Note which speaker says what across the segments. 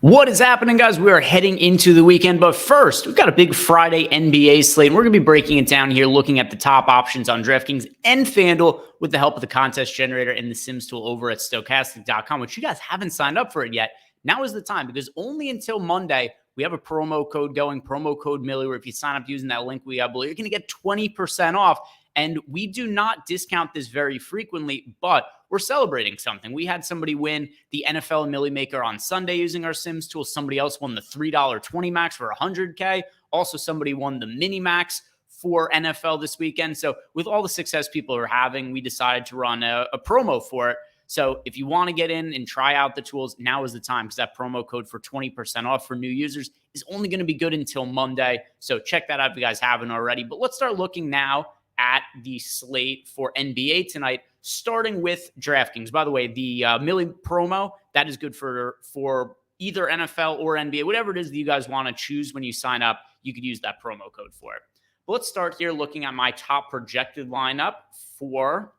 Speaker 1: What is happening, guys? We are heading into the weekend, but first, we've got a big Friday NBA slate, and we're going to be breaking it down here, looking at the top options on DraftKings and FanDuel with the help of the contest generator and the Sims tool over at Stokastic.com, which you guys haven't signed up for it yet. Now is the time, because only until Monday, we have a promo code going, promo code Millie, where if you sign up using that link we have below, you're going to get 20% off. And we do not discount this very frequently, but we're celebrating something. We had somebody win the NFL Millie Maker on Sunday using our Sims tool. Somebody else won the $3.20 max for $100K. Also, somebody won the mini max for NFL this weekend. So with all the success people are having, we decided to run a promo for it. So if you want to get in and try out the tools, now is the time, because that promo code for 20% off for new users is only going to be good until Monday. So check that out if you guys haven't already. But let's start looking now at the slate for NBA tonight, starting with DraftKings. By the way, the Millie promo, that is good for either NFL or NBA. Whatever it is that you guys want to choose when you sign up, you could use that promo code for it. But let's start here looking at my top projected lineup for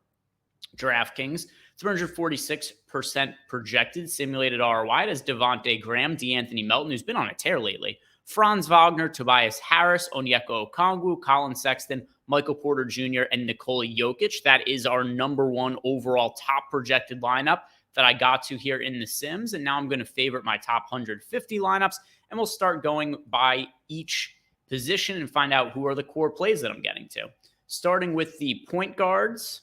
Speaker 1: DraftKings. 346% projected simulated ROI. It is Devontae Graham, DeAnthony Melton, who's been on a tear lately, Franz Wagner, Tobias Harris, Onyeka Okongwu, Colin Sexton, Michael Porter Jr., and Nikola Jokic. That is our number one overall top projected lineup that I got to here in the Sims. And now I'm going to favorite my top 150 lineups, and we'll start going by each position and find out who are the core plays that I'm getting to. Starting with the point guards.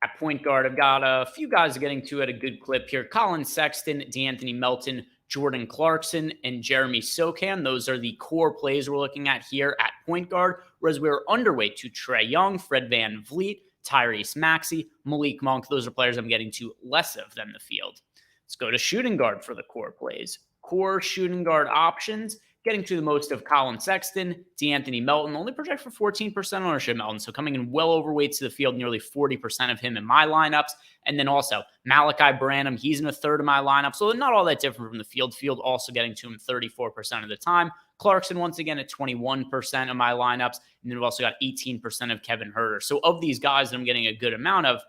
Speaker 1: At point guard, I've got a few guys getting to at a good clip here. Colin Sexton, DeAnthony Melton, Jordan Clarkson, and Jeremy Sochan. Those are the core plays we're looking at here at point guard, whereas we're underweight to Trae Young, Fred VanVleet, Tyrese Maxey, Malik Monk. Those are players I'm getting to less of than the field. Let's go to shooting guard for the core plays. Core shooting guard options, getting to the most of Colin Sexton, DeAnthony Melton, only project for 14% ownership, Melton, so coming in well overweight to the field, nearly 40% of him in my lineups. And then also Malachi Branham, he's in a third of my lineup, so not all that different from the field. Field also getting to him 34% of the time. Clarkson, once again, at 21% of my lineups, and then we've also got 18% of Kevin Huerter. So of these guys that I'm getting a good amount of,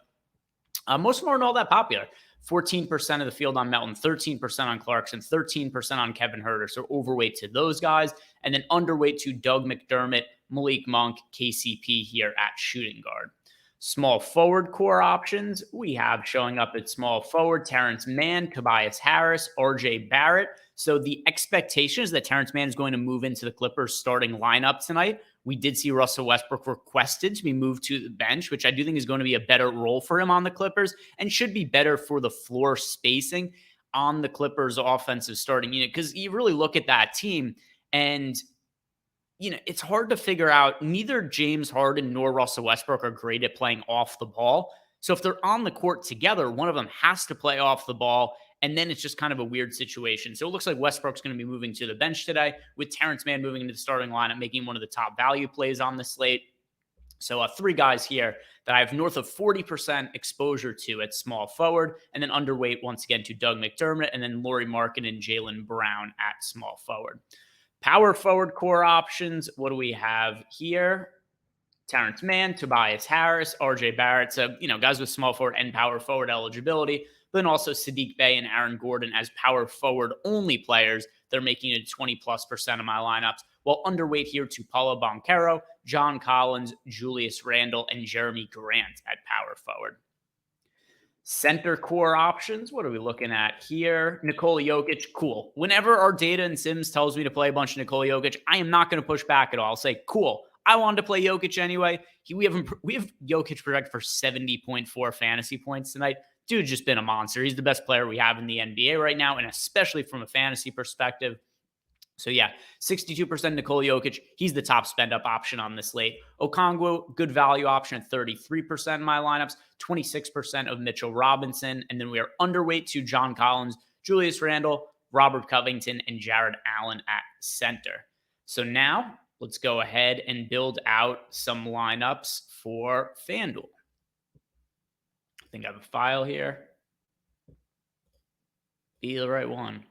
Speaker 1: most of them aren't all that popular. 14% of the field on Melton, 13% on Clarkson, 13% on Kevin Huerter. So overweight to those guys. And then underweight to Doug McDermott, Malik Monk, KCP here at shooting guard. Small forward core options, we have showing up at small forward, Terrence Mann, Tobias Harris, RJ Barrett. So the expectation is that Terrence Mann is going to move into the Clippers starting lineup tonight. We did see Russell Westbrook requested to be moved to the bench, which I do think is going to be a better role for him on the Clippers and should be better for the floor spacing on the Clippers offensive starting unit. Because you really look at that team and, it's hard to figure out. Neither James Harden nor Russell Westbrook are great at playing off the ball. So if they're on the court together, one of them has to play off the ball. And then it's just kind of a weird situation. So it looks like Westbrook's going to be moving to the bench today, with Terrence Mann moving into the starting lineup, making one of the top value plays on the slate. So three guys here that I have north of 40% exposure to at small forward, and then underweight once again to Doug McDermott, and then Lauri Markkanen and Jaylen Brown at small forward. Power forward core options, what do we have here? Terrence Mann, Tobias Harris, RJ Barrett. So, guys with small forward and power forward eligibility. But then also Sadiq Bey and Aaron Gordon as power forward only players. They're making it 20+% of my lineups. While underweight here to Paulo Banchero, John Collins, Julius Randle, and Jeremy Grant at power forward. Center core options, what are we looking at here? Nikola Jokic, cool. Whenever our data and Sims tells me to play a bunch of Nikola Jokic, I am not going to push back at all. I'll say, cool. I wanted to play Jokic anyway. We have Jokic projected for 70.4 fantasy points tonight. Dude's just been a monster. He's the best player we have in the NBA right now, and especially from a fantasy perspective. So yeah, 62% Nikola Jokic. He's the top spend-up option on this slate. Okongwu, good value option at 33% in my lineups, 26% of Mitchell Robinson, and then we are underweight to John Collins, Julius Randle, Robert Covington, and Jared Allen at center. So now let's go ahead and build out some lineups for FanDuel. I think I have a file here. Be the right one.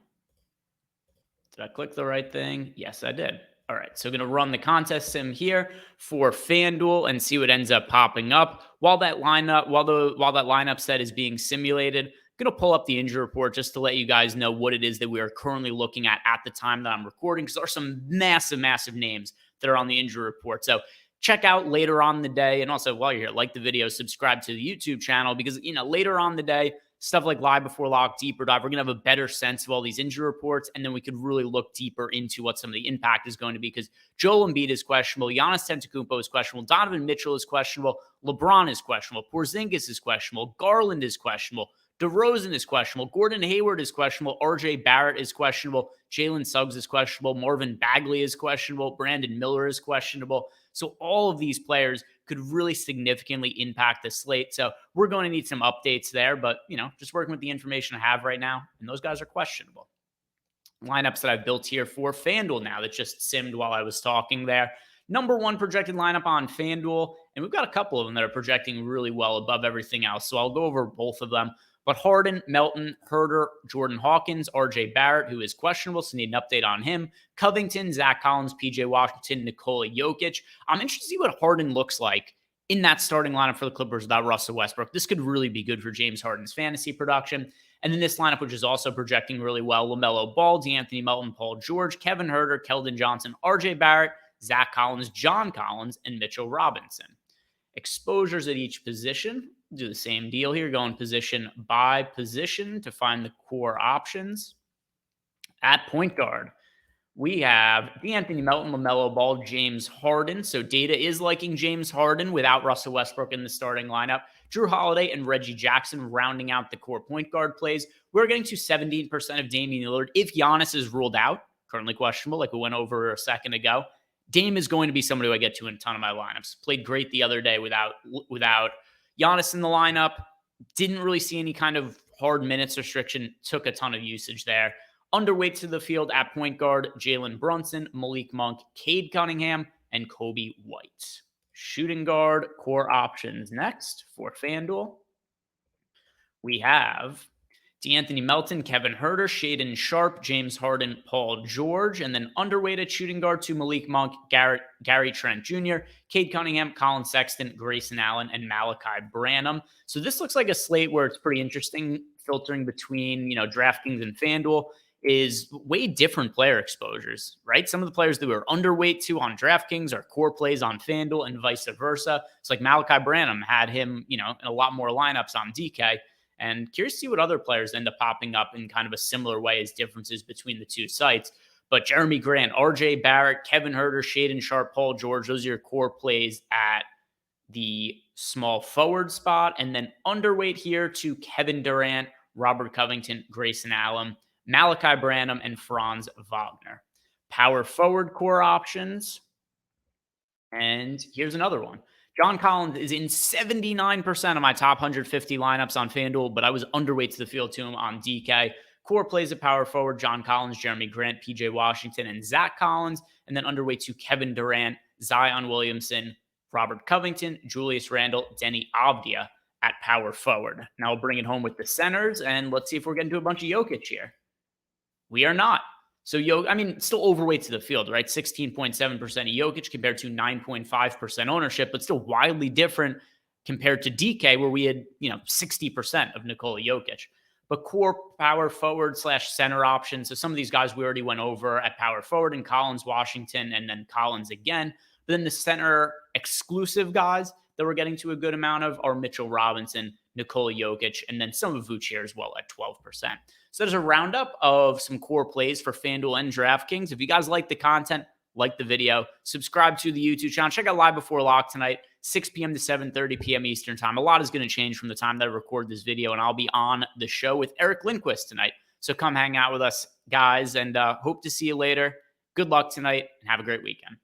Speaker 1: Did I click the right thing? Yes, I did. All right, so I'm going to run the contest sim here for FanDuel and see what ends up popping up. While that lineup set is being simulated, going to pull up the injury report just to let you guys know what it is that we are currently looking at the time that I'm recording, because there are some massive, massive names that are on the injury report. So check out later on in the day. And also while you're here, like the video, subscribe to the YouTube channel, because, later on in the day, stuff like Live Before Lock, Deeper Dive, we're going to have a better sense of all these injury reports. And then we could really look deeper into what some of the impact is going to be, because Joel Embiid is questionable. Giannis Antetokounmpo is questionable. Donovan Mitchell is questionable. LeBron is questionable. Porzingis is questionable. Garland is questionable. DeRozan is questionable. Gordon Hayward is questionable. RJ Barrett is questionable. Jalen Suggs is questionable. Marvin Bagley is questionable. Brandon Miller is questionable. So all of these players could really significantly impact the slate. So we're going to need some updates there, but, just working with the information I have right now, and those guys are questionable. Lineups that I've built here for FanDuel now that just simmed while I was talking there. Number one projected lineup on FanDuel, and we've got a couple of them that are projecting really well above everything else. So I'll go over both of them. But Harden, Melton, Herter, Jordan Hawkins, RJ Barrett, who is questionable, so need an update on him. Covington, Zach Collins, PJ Washington, Nikola Jokic. I'm interested to see what Harden looks like in that starting lineup for the Clippers without Russell Westbrook. This could really be good for James Harden's fantasy production. And then this lineup, which is also projecting really well: LaMelo Ball, DeAnthony Melton, Paul George, Kevin Herter, Keldon Johnson, RJ Barrett, Zach Collins, John Collins, and Mitchell Robinson. Exposures at each position. Do the same deal here, going position by position to find the core options. At point guard, we have DeAnthony Melton, LaMelo Ball, James Harden. So data is liking James Harden without Russell Westbrook in the starting lineup. Drew Holiday and Reggie Jackson rounding out the core point guard plays. We're getting to 17% of Damian Lillard. If Giannis is ruled out, currently questionable, like we went over a second ago, Dame is going to be somebody who I get to in a ton of my lineups. Played great the other day without Giannis in the lineup. Didn't really see any kind of hard minutes restriction. Took a ton of usage there. Underweight to the field at point guard: Jalen Brunson, Malik Monk, Cade Cunningham, and Kobe White. Shooting guard core options next for FanDuel. We have DeAnthony Melton, Kevin Herter, Shaedon Sharpe, James Harden, Paul George, and then underweight at shooting guard to Malik Monk, Gary Trent Jr., Cade Cunningham, Colin Sexton, Grayson Allen, and Malachi Branham. So this looks like a slate where it's pretty interesting, filtering between, DraftKings and FanDuel, is way different player exposures, right? Some of the players that we're underweight to on DraftKings are core plays on FanDuel and vice versa. It's like Malachi Branham had him, in a lot more lineups on DK. And curious to see what other players end up popping up in kind of a similar way as differences between the two sites. But Jeremy Grant, RJ Barrett, Kevin Herter, Shaedon Sharpe, Paul George, those are your core plays at the small forward spot. And then underweight here to Kevin Durant, Robert Covington, Grayson Allen, Malachi Branham, and Franz Wagner. Power forward core options. And here's another one. John Collins is in 79% of my top 150 lineups on FanDuel, but I was underweight to the field to him on DK. Core plays at power forward: John Collins, Jeremy Grant, PJ Washington, and Zach Collins. And then underweight to Kevin Durant, Zion Williamson, Robert Covington, Julius Randle, Denny Avdia at power forward. Now we'll bring it home with the centers, and let's see if we're getting to a bunch of Jokic here. We are not. So, still overweight to the field, right? 16.7% of Jokic compared to 9.5% ownership, but still wildly different compared to DK, where we had, 60% of Nikola Jokic. But core power forward / center options. So some of these guys we already went over at power forward, and Collins, Washington, and then Collins again. But then the center exclusive guys that we're getting to a good amount of are Mitchell Robinson, Nikola Jokic, and then some of Vooch here as well at 12%. So there's a roundup of some core plays for FanDuel and DraftKings. If you guys like the content, like the video, subscribe to the YouTube channel. Check out Live Before Lock tonight, 6 p.m. to 7:30 p.m. Eastern time. A lot is going to change from the time that I record this video, and I'll be on the show with Eric Lindquist tonight. So come hang out with us, guys, and hope to see you later. Good luck tonight, and have a great weekend.